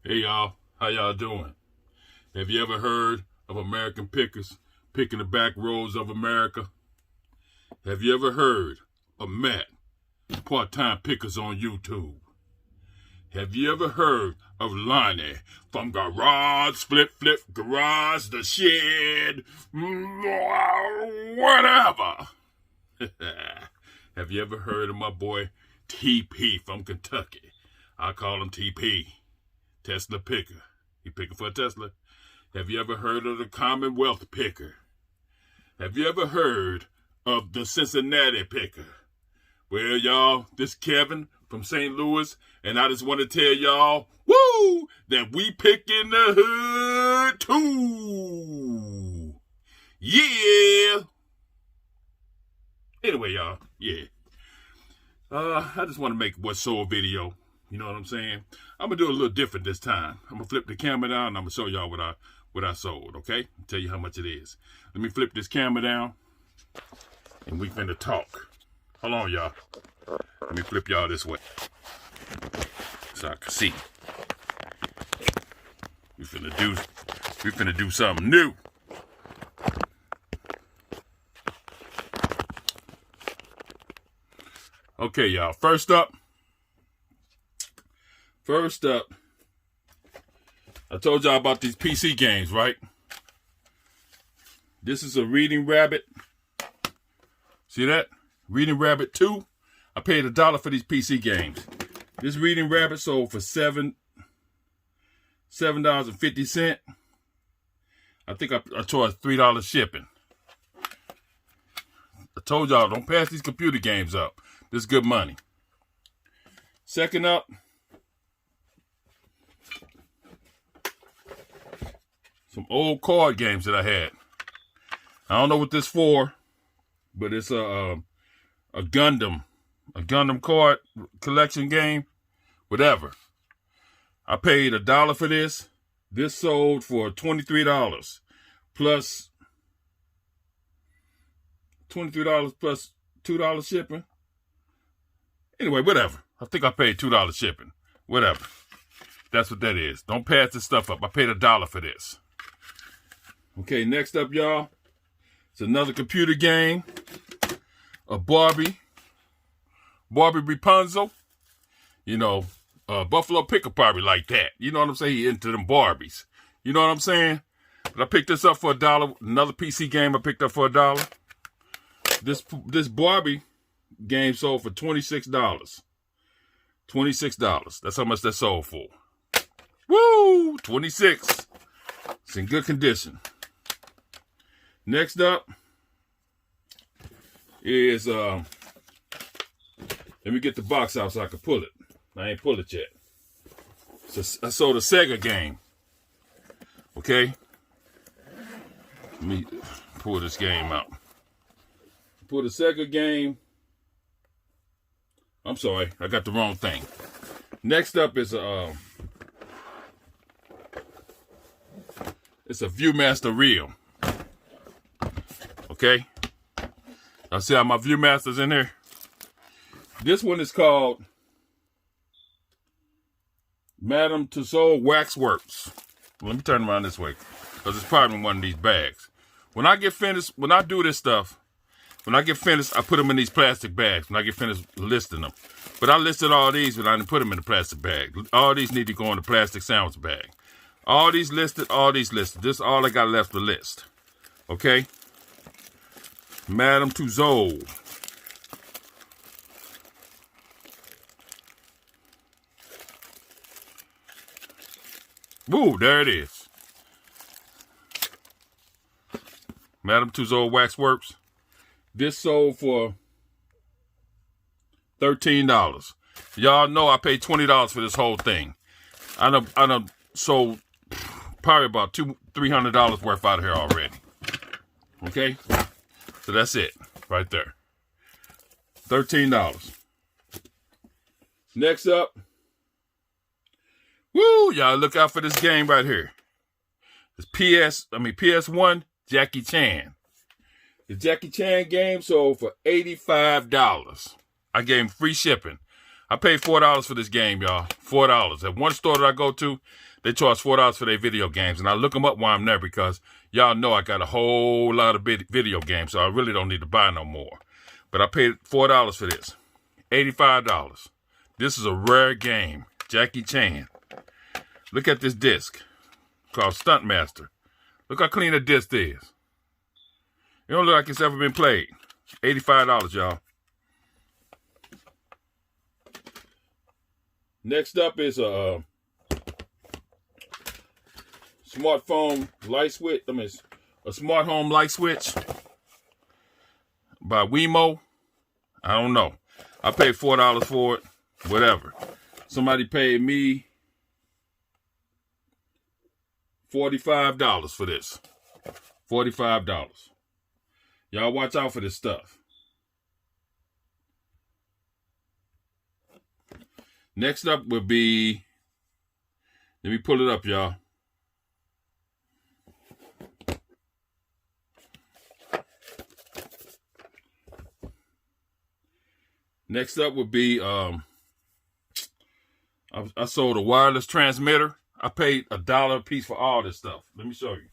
Hey y'all, how y'all doing? Have you ever heard of American pickers picking the back roads of America? Have you ever heard of Matt, part-time pickers on YouTube? Have you ever heard of Lonnie from Garage, Flip, Garage, the Shed, whatever? Have you ever heard of my boy TP from Kentucky? I call him TP. Tesla picker. He picking for a Tesla. Have you ever heard of the Commonwealth picker? Have you ever heard of the Cincinnati picker? Well, y'all, this Kevin from St. Louis, and I just want to tell y'all, woo, that we pick in the hood too. Yeah. Anyway, y'all, yeah. I just want to make what's sold video. You know what I'm saying? I'm going to do a little different this time. I'm going to flip the camera down and I'm going to show y'all what I sold, okay? I'll tell you how much it is. Let me flip this camera down and we finna talk. Hold on, y'all. Let me flip y'all this way so I can see. We finna do something new. Okay, y'all. First up, I told y'all about these PC games, right? This is a Reading Rabbit. See that? Reading Rabbit 2. I paid $1 for these PC games. This Reading Rabbit sold for $7.50. I think I charged $3 shipping. I told y'all, don't pass these computer games up. This is good money. Second up, some old card games that I had. I don't know what this for, but it's a Gundam card collection game, whatever. I paid $1 for this. This sold for $23 plus $2 shipping. Anyway, whatever. I think I paid $2 shipping. Whatever. That's what that is. Don't pass this stuff up. I paid $1 for this. Okay, next up, y'all. It's another computer game. A Barbie Rapunzel. You know, Buffalo Picker probably like that. You know what I'm saying? He into them Barbies. You know what I'm saying? But I picked this up for $1. Another PC game I picked up for $1. This Barbie game sold for $26. $26. That's how much that sold for. Woo! 26. It's in good condition. Next up is let me get the box out so I can pull it. I ain't pulled it yet. So I sold a Sega Game. Okay? Let me pull this game out. Pull the Sega Game. I'm sorry, I got the wrong thing. Next up is it's a Viewmaster reel. Okay? I see how my Viewmaster's in here. This one is called Madame Tussauds Waxworks. Let me turn around this way, because it's probably in one of these bags. When I get finished, when I do this stuff, when I get finished, I put them in these plastic bags. When I get finished listing them. But I listed all these, but I didn't put them in the plastic bag. All these need to go in the plastic sandwich bag. All these listed, all these listed. This is all I got left to list. Okay? Madame Tussauds. Woo, there it is. Madame Tussauds Waxworks. This sold for $13. Y'all know I paid $20 for this whole thing. I done sold probably about $300 worth out of here already. Okay? So that's it right there. $13. Next up. Woo! Y'all look out for this game right here. It's PS1 Jackie Chan. The Jackie Chan game sold for $85. I gave him free shipping. I paid $4 for this game, y'all. $4. At one store that I go to, they charge $4 for their video games. And I look them up while I'm there because y'all know I got a whole lot of video games, so I really don't need to buy no more. But I paid $4 for this. $85. This is a rare game. Jackie Chan. Look at this disc called Stuntmaster. Look how clean the disc is. It don't look like it's ever been played. $85, y'all. Next up is a smartphone light switch. I mean, a smart home light switch by Wemo. I don't know. I paid $4 for it. Whatever. Somebody paid me $45 for this. $45. Y'all watch out for this stuff. Next up would be, let me pull it up, y'all. Next up would be, I sold a wireless transmitter. I paid $1 a piece for all this stuff. Let me show you.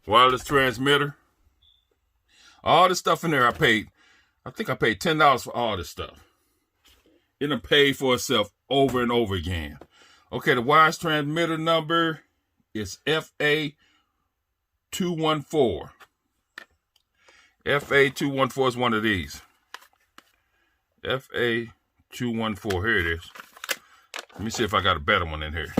Wireless transmitter. All this stuff in there I think I paid $10 for all this stuff. It'll pay for itself over and over again. Okay, the wireless transmitter number is FA214. FA214 is one of these. FA214, here it is. Let me see if I got a better one in here.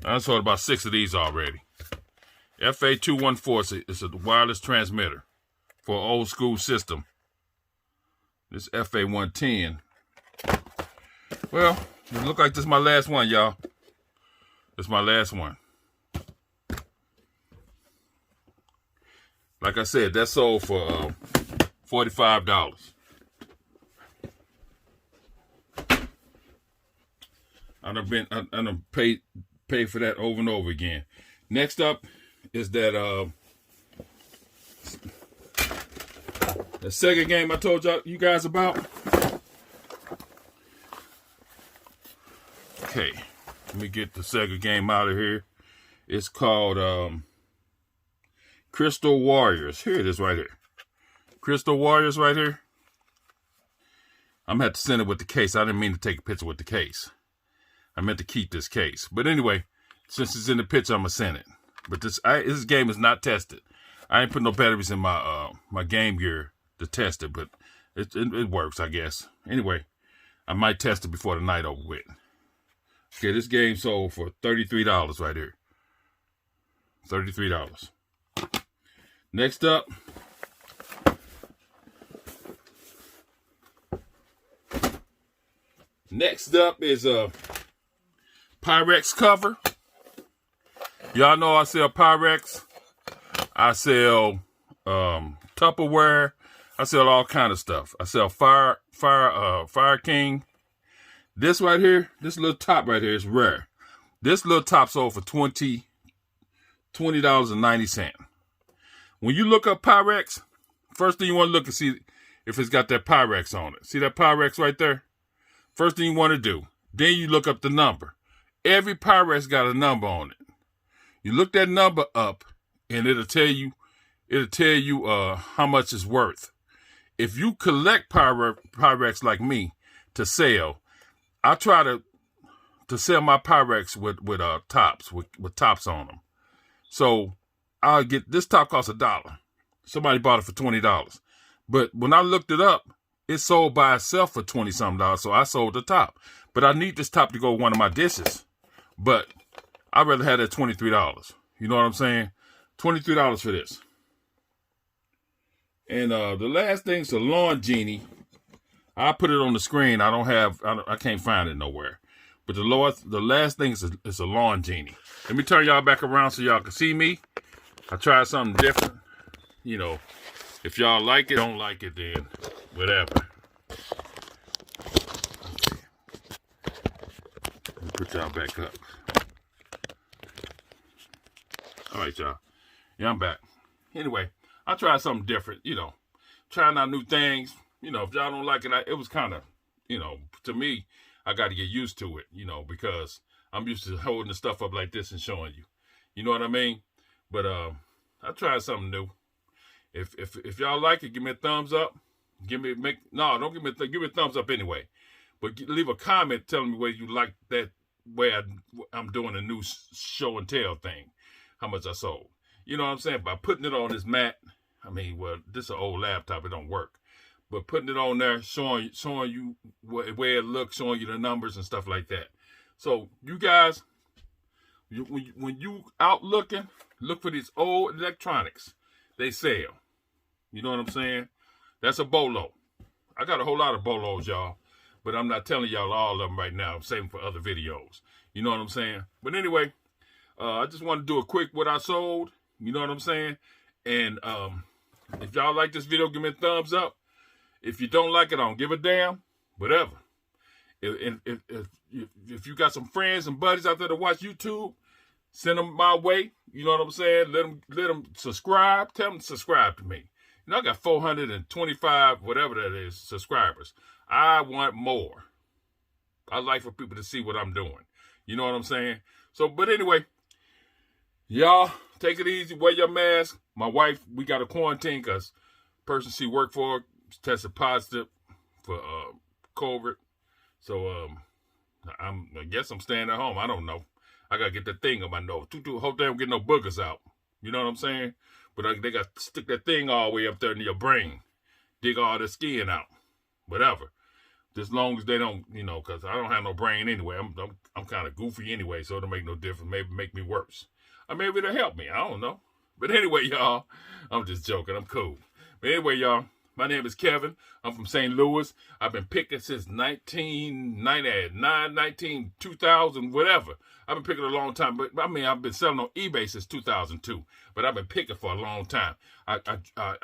I sold about 6 of these already. FA214 is a wireless transmitter for an old school system. This FA110. Well, it look like this is my last one, y'all. This is my last one. Like I said, that sold for $45. I done paid for that over and over again. Next up is that the Sega game I told you guys about. Okay, let me get the Sega game out of here. It's called Crystal Warriors. Here it is right here. Crystal Warriors right here. I'm going to have to send it with the case. I didn't mean to take a picture with the case. I meant to keep this case. But anyway, since it's in the picture, I'm going to send it. But this game is not tested. I ain't put no batteries in my my Game Gear to test it, but it works, I guess. Anyway, I might test it before the night over with. Okay, this game sold for $33 right here. $33. Next up, is a Pyrex cover. Y'all know I sell Pyrex. I sell Tupperware. I sell all kind of stuff. I sell Fire King. This right here, this little top right here is rare. This little top sold for $20.90. When you look up Pyrex, first thing you want to look and see if it's got that Pyrex on it. See that Pyrex right there? First thing you want to do. Then you look up the number. Every Pyrex got a number on it. You look that number up, and it'll tell you how much it's worth. If you collect Pyrex like me to sell, I try to sell my Pyrex with tops with tops on them. So I'll get this top costs $1. Somebody bought it for $20, but when I looked it up, it sold by itself for $20-something. So I sold the top, but I need this top to go with one of my dishes. But I'd rather have that $23. You know what I'm saying? $23 for this. And the last thing's a lawn genie. I put it on the screen. I can't find it nowhere. But the last thing is a lawn genie. Let me turn y'all back around so y'all can see me. I tried something different. You know, if y'all like it, don't like it, then whatever. Okay. Let me put y'all back up. All right, y'all. Yeah, I'm back. Anyway, I tried something different, you know, trying out new things. You know, if y'all don't like it, it was kind of, you know, to me, I got to get used to it, you know, because I'm used to holding the stuff up like this and showing you. You know what I mean? But I tried something new. If y'all like it, give me a thumbs up. Don't give me a thumbs up anyway. But leave a comment telling me whether you like that way I'm doing a new show and tell thing. How much I sold. You know what I'm saying? By putting it on this mat. I mean, well, this is an old laptop. It don't work. But putting it on there, showing you where it looks, showing you the numbers and stuff like that. So you guys, when you out looking, look for these old electronics. They sell. You know what I'm saying? That's a bolo. I got a whole lot of bolos, y'all. But I'm not telling y'all all of them right now. I'm saving for other videos. You know what I'm saying? But anyway, I just want to do a quick what I sold. You know what I'm saying? And if y'all like this video, give me a thumbs up. If you don't like it, I don't give a damn. Whatever. If you got some friends and buddies out there that watch YouTube, send them my way. You know what I'm saying? Let them subscribe. Tell them to subscribe to me. You know, I got 425, whatever that is, subscribers. I want more. I like for people to see what I'm doing. You know what I'm saying? So, but anyway, y'all, take it easy. Wear your mask. My wife, we got a quarantine because person she worked for tested positive for COVID. So, I guess I'm staying at home. I don't know. I got to get that thing on my nose. Hope they don't get no boogers out. You know what I'm saying? But they got to stick that thing all the way up there in your brain. Dig all the skin out. Whatever. Just as long as they don't, you know, because I don't have no brain anyway. I'm kind of goofy anyway, so it'll make no difference. Maybe make me worse. Or maybe it'll help me. I don't know. But anyway, y'all, I'm just joking. I'm cool. But anyway, y'all, my name is Kevin. I'm from St. Louis. I've been picking since 1999, 2000, whatever. I've been picking a long time. But, I mean, I've been selling on eBay since 2002. But I've been picking for a long time. I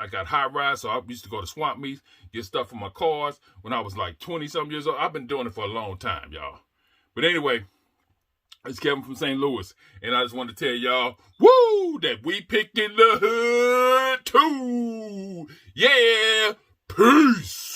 got high rise, so I used to go to swamp meets, get stuff for my cars when I was like 20-something years old. I've been doing it for a long time, y'all. But anyway, it's Kevin from St. Louis. And I just want to tell y'all, woo, that we pick in the hood too. Yeah. Peace.